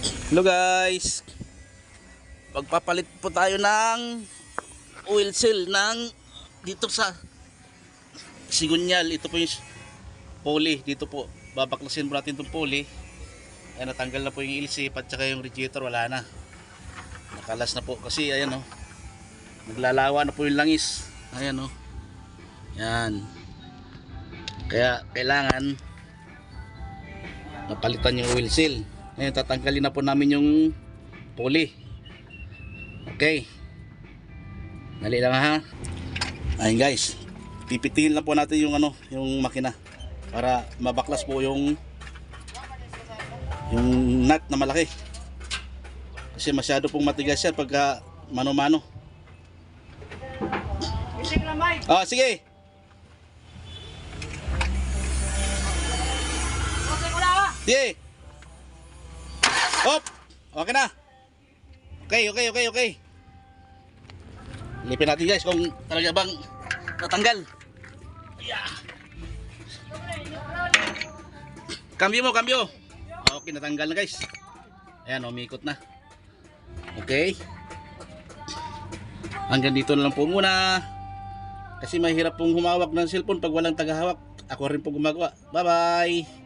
Hello guys, magpapalit po tayo ng oil seal ng dito sa sigunyal. Ito po yung pulley dito po. Babaklasin po natin itong pulley. Ayan, natanggal na po yung ilsip at saka yung radiator wala na, nakalas na po kasi ayan o, naglalawa na po yung langis. Ayan o, yan, kaya kailangan napalitan yung oil seal. Ngayon tatanggalin na po namin yung pulley. Okay, dali lang ha. Ayun guys, pipitihin lang po natin yung yung makina para mabaklas po yung nut na malaki, kasi masyado pong matigas yan pagka mano-mano. Oh, sige. Sige. Hop! Okay na. Okay. Lipin natin guys kung talaga bang natanggal. Yeah. Cambio. Okay, natanggal na guys. Ayan, umikot na. Okay. Hanggang dito na lang po muna. Kasi mahirap pong humawak ng cellphone pag walang tagahawak. Ako rin po gumagawa. Bye bye.